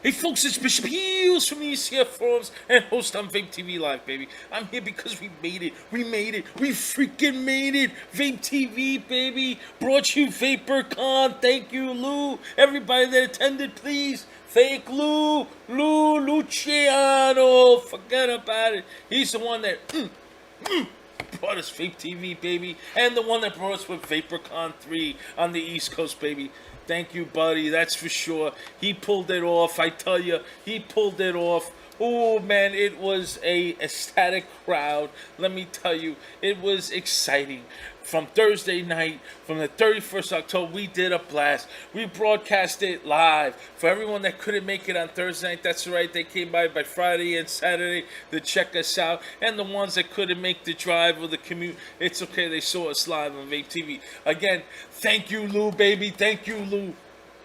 Hey folks, it's Bishopheals from the ECF Forums and host on Vape TV Live, baby. I'm here because we made it. We made it. We freaking made it. Vape TV, baby. Brought you VaperCon. Thank you, Lou. Everybody that attended, please. Thank Lou. Luciano. Forget about it. He's the one that brought us Vape TV, baby. And the one that brought us with VaperCon 3 on the East Coast, baby. Thank you, buddy. That's for sure. He pulled it off. I tell you, he pulled it off. Oh, man, it was a ecstatic crowd. Let me tell you, it was exciting. From Thursday night, from the 31st October, we did a blast. We broadcast it live. For everyone that couldn't make it on Thursday night, that's right, they came by Friday and Saturday to check us out. And the ones that couldn't make the drive or the commute, it's okay, they saw us live on Vape TV. Again, thank you, Lou, baby. Thank you, Lou.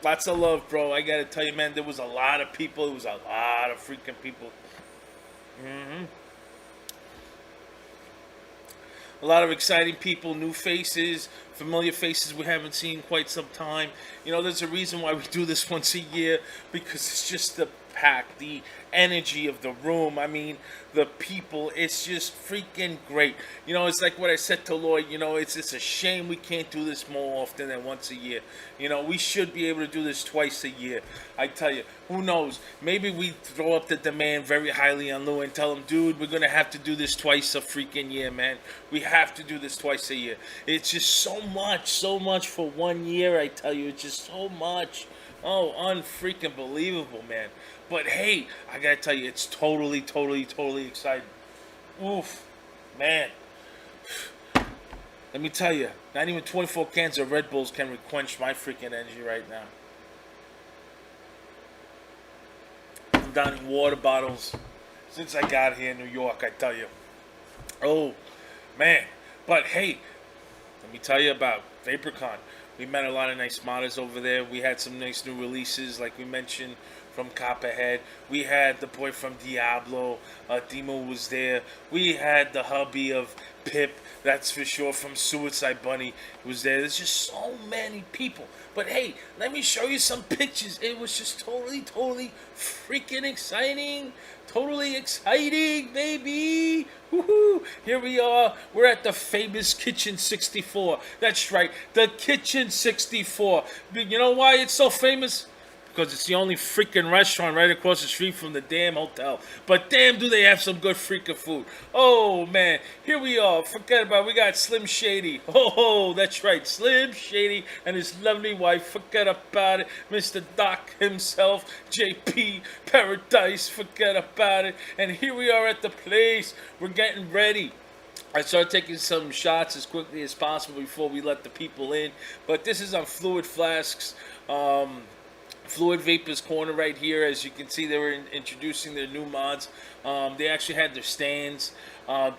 Lots of love, bro. I gotta tell you, man, there was a lot of people. It was a lot of freaking people. A lot of exciting people, new faces, familiar faces we haven't seen in quite some time. You know, there's a reason why we do this once a year, because it's just the pack, the energy of the room. I mean, the people, it's just freaking great. You know, it's like what I said to Lloyd, you know, it's a shame we can't do this more often than once a year. You know, we should be able to do this twice a year. I tell you, who knows? Maybe we throw up the demand very highly on Lou and tell him, dude, we're going to have to do this twice a freaking year, man. We have to do this twice a year. It's just so much for 1 year, I tell you. It's just so much. Oh, unfreaking believable, man. But hey, I gotta tell you, it's totally exciting. Oof, man. Let me tell you, not even 24 cans of Red Bulls can quench my freaking energy right now. I'm down in water bottles since I got here in New York, I tell you. Oh, man. But hey, let me tell you about VaporCon. We met a lot of nice modders over there. We had some nice new releases, like we mentioned, from Copperhead. We had the boy from Diablo. Demo was there. We had the hubby of Pip, that's for sure, from Suicide Bunny was there. There's just so many people. But hey, let me show you some pictures. It was just totally freaking exciting. Totally exciting, baby. Woohoo! Here we are. We're at the famous Kitchen 64. That's right, the Kitchen 64. You know why it's so famous? Because it's the only freaking restaurant right across the street from the damn hotel. But damn, do they have some good freaking food. Oh, man. Here we are. Forget about it. We got Slim Shady. Oh, that's right. Slim Shady and his lovely wife. Forget about it. Mr. Doc himself. JP Paradise. Forget about it. And here we are at the place. We're getting ready. I started taking some shots as quickly as possible before we let the people in. But this is on Fluid Flasks. Fluid Vapor's corner right here. As you can see, they were introducing their new mods. They actually had their stands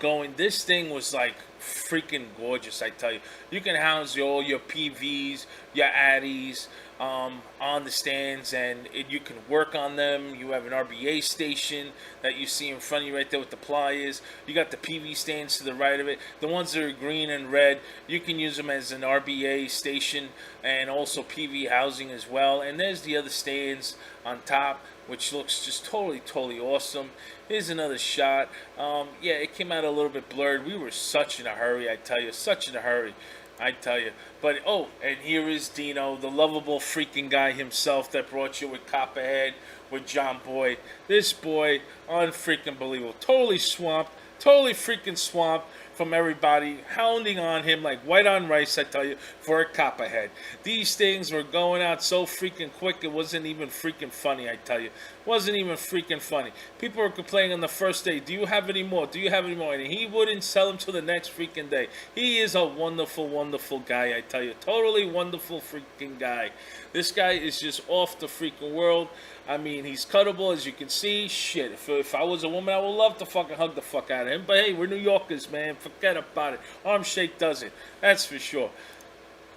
going. This thing was like freaking gorgeous, I tell you. You can house all your PVs, your Addies on the stands, and you can work on them. You have an RBA station that you see in front of you right there with the pliers. You got the PV stands to the right of it. The ones that are green and red, you can use them as an RBA station and also PV housing as well. And there's the other stands on top, which looks just totally awesome. Here's another shot. Yeah, it came out a little bit blurred. We were such in a hurry, I tell you, such in a hurry, I tell you. But oh, and here is Dino, the lovable freaking guy himself that brought you with Copperhead, with John Boy. This boy, unfreaking believable. Totally swamped, totally freaking swamped from everybody, hounding on him like white on rice, I tell you, for a Copperhead. These things were going out so freaking quick, it wasn't even freaking funny, I tell you. Wasn't even freaking funny. People were complaining on the first day, do you have any more? Do you have any more? And he wouldn't sell them till the next freaking day. He is a wonderful guy, I tell you. Totally wonderful freaking guy. This guy is just off the freaking world. I mean, he's cuttable, as you can see. Shit, if I was a woman, I would love to fucking hug the fuck out of him. But hey, we're New Yorkers, man. Forget about it. Arm shake does it. That's for sure.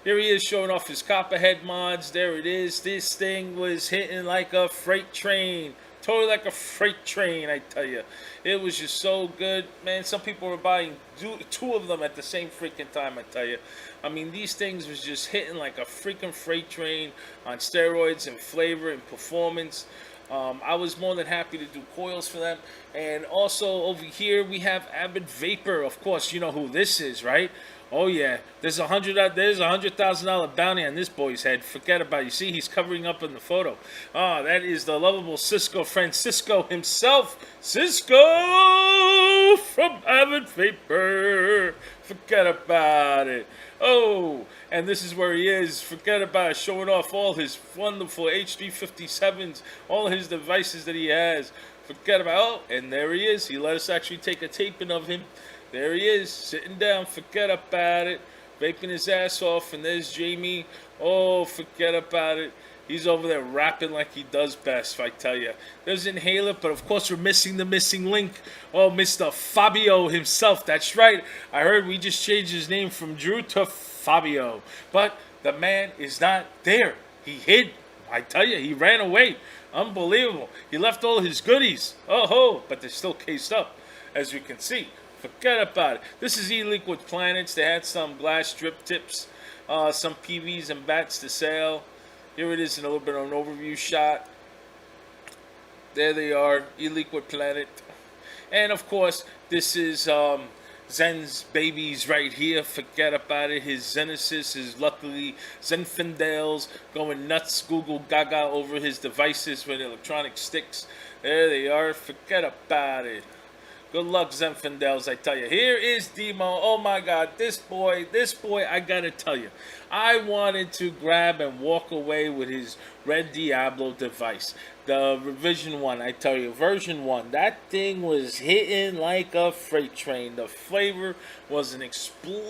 Here he is showing off his Copperhead mods. There it is. This thing was hitting like a freight train. Totally like a freight train, I tell you. It was just so good. Man, some people were buying two of them at the same freaking time, I tell you. I mean, these things was just hitting like a freaking freight train on steroids and flavor and performance. I was more than happy to do coils for them. And also over here we have Avid Vapor. Of course, you know who this is, right? Oh yeah, there's $100,000 bounty on this boy's head. Forget about it. You see, he's covering up in the photo. Oh, that is the lovable Cisco Francisco himself, Cisco from Avid Vapor. Forget about it. Oh, and this is where he is. Forget about it, showing off all his wonderful H357s, all his devices that he has. Forget about it. Oh, and there he is. He let us actually take a taping of him. There he is, sitting down. Forget about it. Vaping his ass off. And there's Jamie. Oh, forget about it. He's over there rapping like he does best, if I tell you. There's Inhaler, but of course we're missing the missing link. Oh, Mr. Fabio himself. That's right. I heard we just changed his name from Drew to Fabio. But the man is not there. He hid. I tell you, he ran away. Unbelievable. He left all his goodies. Oh, ho. But they're still cased up, as you can see. Forget about it. This is E-Liquid Planets. They had some glass drip tips, some PVs and bats to sale. Here it is in a little bit of an overview shot. There they are, E-Liquid Planet. And of course, this is Zen's babies right here. Forget about it. His Genesis, his luckily Zenfindels going nuts, Google Gaga over his devices with electronic sticks. There they are. Forget about it. Good luck, Zenfindels, I tell you. Here is Demo. Oh my God, this boy, I gotta tell you. I wanted to grab and walk away with his Red Diablo device. The revision 1, I tell you, version 1. That thing was hitting like a freight train. The flavor was an exploding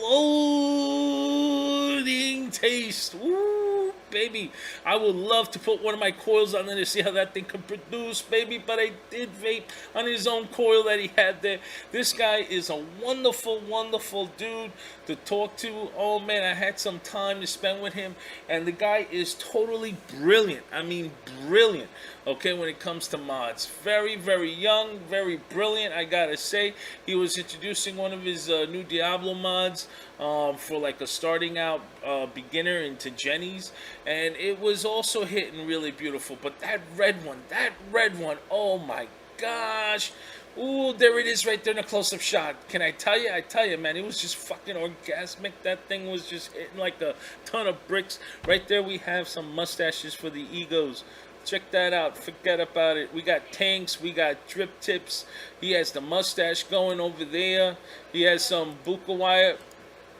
taste. Woo, baby. I would love to put one of my coils on there to see how that thing could produce, baby. But I did vape on his own coil that he had there. This guy is a wonderful, wonderful dude to talk to. Oh, man, I had some time to spend with him. And the guy is totally brilliant. I mean, brilliant. Okay, when it comes to mods. Very, very young, very brilliant, I gotta say. He was introducing one of his new Diablo mods for like a starting out beginner into Jenny's. And it was also hitting really beautiful. But that red one, oh my gosh. Ooh, there it is right there in a close-up shot. Can I tell you? I tell you, man, it was just fucking orgasmic. That thing was just hitting like a ton of bricks. Right there we have some mustaches for the egos. Check that out. Forget about it. We got tanks. We got drip tips. He has the mustache going over there. He has some Bukawaya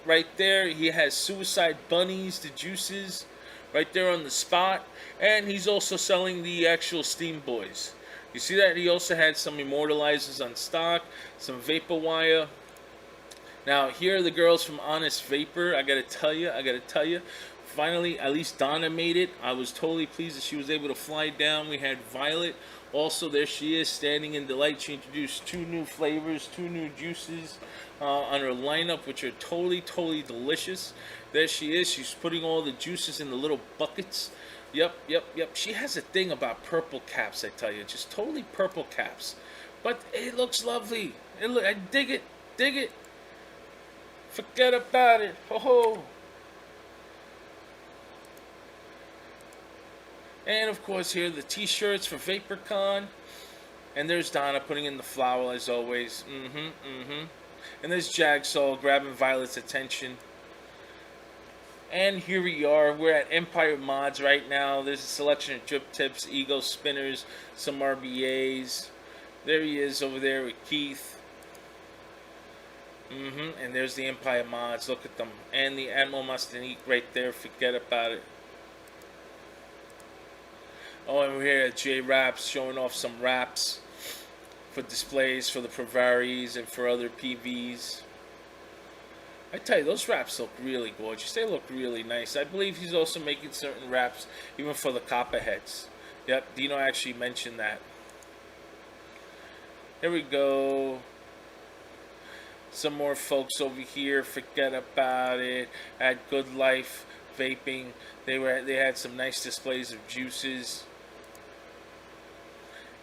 right there. He has Suicide Bunnies, the juices, right there on the spot. And he's also selling the actual Steam Boys. You see that? He also had some Immortalizers on stock, some Vapor Wire. Now, here are the girls from Honest Vapor. I gotta tell you. Finally, at least Donna made it. I was totally pleased that she was able to fly down. We had Violet. Also, there she is, standing in delight. She introduced 2 new flavors, 2 new juices on her lineup, which are totally, totally delicious. There she is. She's putting all the juices in the little buckets. Yep. She has a thing about purple caps, I tell you. Just totally purple caps. But it looks lovely. I dig it. Forget about it. Ho-ho. And of course here the t-shirts for VaperCon. And there's Donna putting in the flower as always. And there's Jagsaw grabbing Violet's attention. And here we are. We're at Empire Mods right now. There's a selection of drip tips, ego spinners, some RBAs. There he is over there with Keith. And there's the Empire Mods. Look at them. And the Admiral Mustanique right there. Forget about it. Oh, and we're here at J Raps showing off some wraps for displays for the Provaries and for other PVs. I tell you, those wraps look really gorgeous. They look really nice. I believe he's also making certain wraps even for the Copperheads. Yep, Dino actually mentioned that. Here we go. Some more folks over here. Forget about it. At Good Life Vaping, they had some nice displays of juices.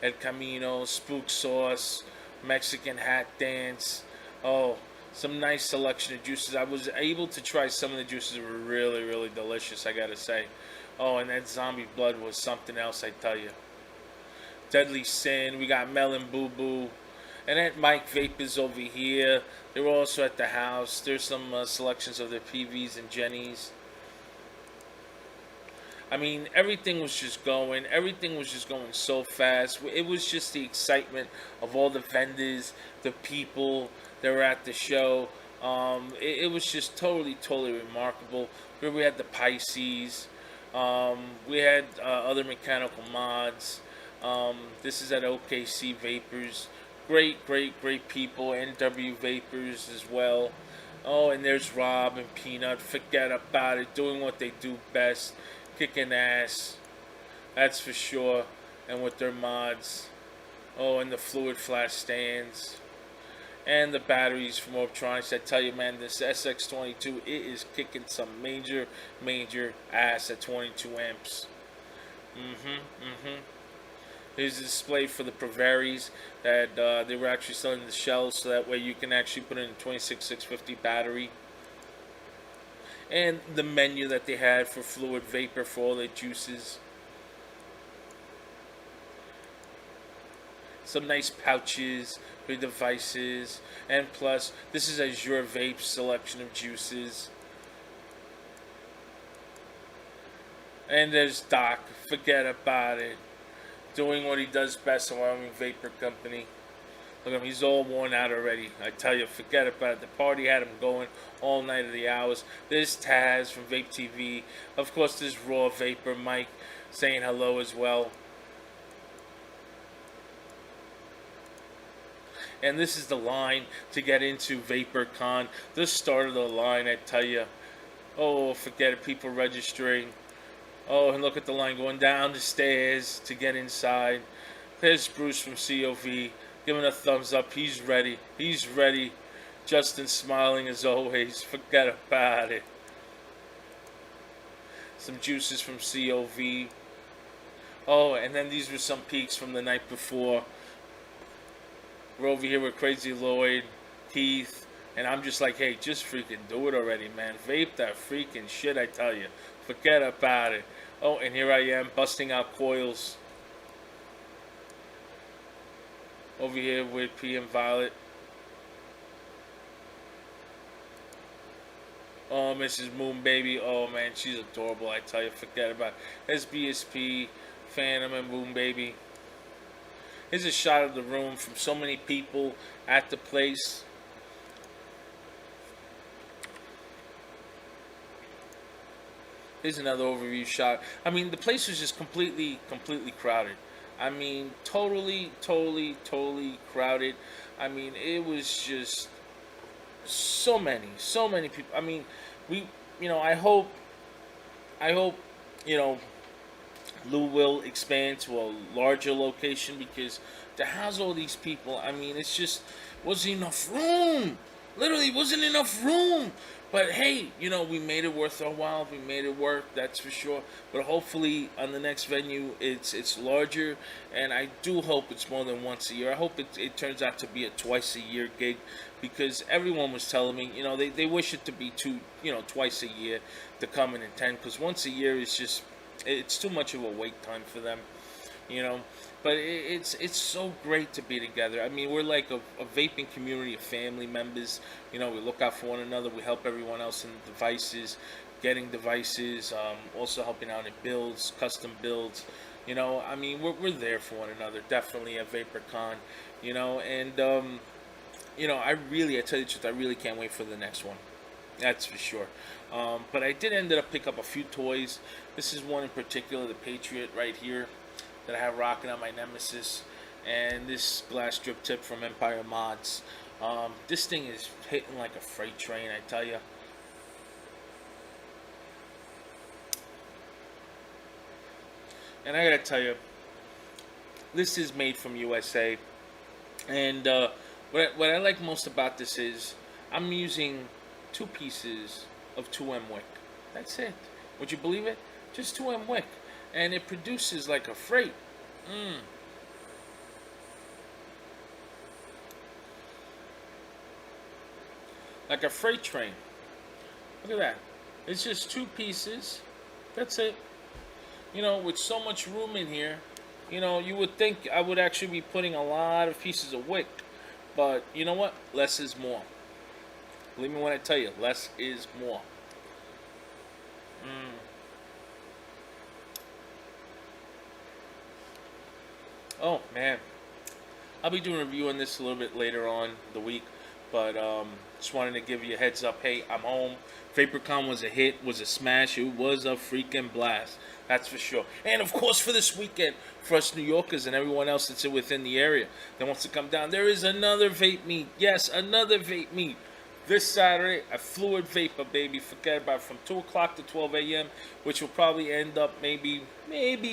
El Camino, Spook Sauce, Mexican Hat Dance. Oh, some nice selection of juices. I was able to try some of the juices that were really, really delicious, I gotta say. Oh, and that zombie blood was something else, I tell you. Deadly Sin. We got Melon Boo Boo. And then Mike Vapors over here. They were also at the house. There's some selections of their PVs and Jennies. I mean, everything was just going. Everything was just going so fast. It was just the excitement of all the vendors, the people that were at the show. It was just totally remarkable. Here we had the Pisces. We had other mechanical mods. This is at OKC Vapors. Great people. NW Vapors as well. Oh, and there's Rob and Peanut. Forget about it. Doing what they do best. Kicking ass. That's for sure. And with their mods. Oh, and the fluid flash stands. And the batteries from Optronics. I tell you, man, this SX22, it is kicking some major ass at 22 amps. Here's a display for the Proveris that they were actually selling the shells, so that way you can actually put in a 26650 battery. And the menu that they had for Fluid Vapor for all their juices. Some nice pouches for devices. And plus, this is Azure Vape's selection of juices. And there's Doc. Forget about it. Doing what he does best in Wyoming Vapor Company. Look at him, he's all worn out already. I tell you, forget about it. The party had him going all night of the hours. There's Taz from Vape TV. Of course, there's Raw Vapor Mike saying hello as well. And this is the line to get into VaporCon. The start of the line, I tell you. Oh, forget it, people registering. Oh, and look at the line going down the stairs to get inside. There's Bruce from COV giving a thumbs up. He's ready. He's ready. Justin smiling as always. Forget about it. Some juices from COV. Oh, and then these were some peaks from the night before. We're over here with Crazy Lloyd, Keith, and I'm just like, hey, just freaking do it already, man. Vape that freaking shit, I tell you. Forget about it. Oh, and here I am, busting out coils. Over here with P and Violet. Oh, Mrs. Moon Baby. Oh, man, she's adorable, I tell you. Forget about it. SBSP, Phantom, and Moon Baby. Here's a shot of the room from so many people at the place. Here's another overview shot. I mean, the place was just completely crowded. I mean, totally crowded. I mean, it was just so many people. I mean, I hope, Lou will expand to a larger location, because to house all these people, I mean, it's just wasn't enough room. Literally wasn't enough room. But hey, we made it worth our while. We made it work, that's for sure. But hopefully on the next venue, it's larger, and I do hope it's more than once a year. I hope it turns out to be a twice a year gig, because everyone was telling me, they wish it to be twice a year to come and attend, because once a year is just, it's too much of a wait time for them, But it's so great to be together. I mean, we're like a vaping community of family members. We look out for one another. We help everyone else in the devices, getting devices, also helping out in builds, custom builds. I mean, we're there for one another. Definitely at VaporCon. And I tell you the truth, I really can't wait for the next one. That's for sure. But I did end up pick up a few toys. This is one in particular, the Patriot right here, that I have rocking on my Nemesis, and this glass drip tip from Empire Mods. This thing is hitting like a freight train, I tell you. And I gotta tell you, this is made from USA, and what I like most about this is I'm using 2 pieces of 2M wick. That's it. Would you believe it? Just 2M wick. And it produces like a freight. Like a freight train. Look at that. It's just 2 pieces. That's it. With so much room in here, You know, you would think I would actually be putting a lot of pieces of wick, but you know what? Less is more. Believe me when I tell you, less is more. Oh man, I'll be doing a review on this a little bit later on the week, but just wanted to give you a heads up. Hey, I'm home. VaporCon was a hit, was a smash. It was a freaking blast. That's for sure. And of course, for this weekend, for us New Yorkers and everyone else that's within the area that wants to come down, there is another vape meet. Yes, another vape meet. This Saturday at Fluid Vapor, baby. Forget about it, from 2 o'clock to 12 a.m., which will probably end up maybe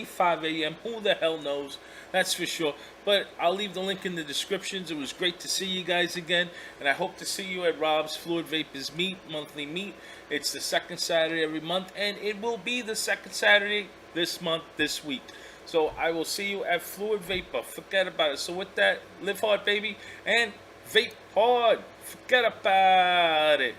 5 a.m. Who the hell knows? That's for sure. But I'll leave the link in the descriptions. It was great to see you guys again, and I hope to see you at Rob's Fluid Vapors monthly meet. It's the second Saturday every month, and it will be the second Saturday this month, this week. So I will see you at Fluid Vapor. Forget about it. So with that, live hard, baby, and vape hard. Forget about it.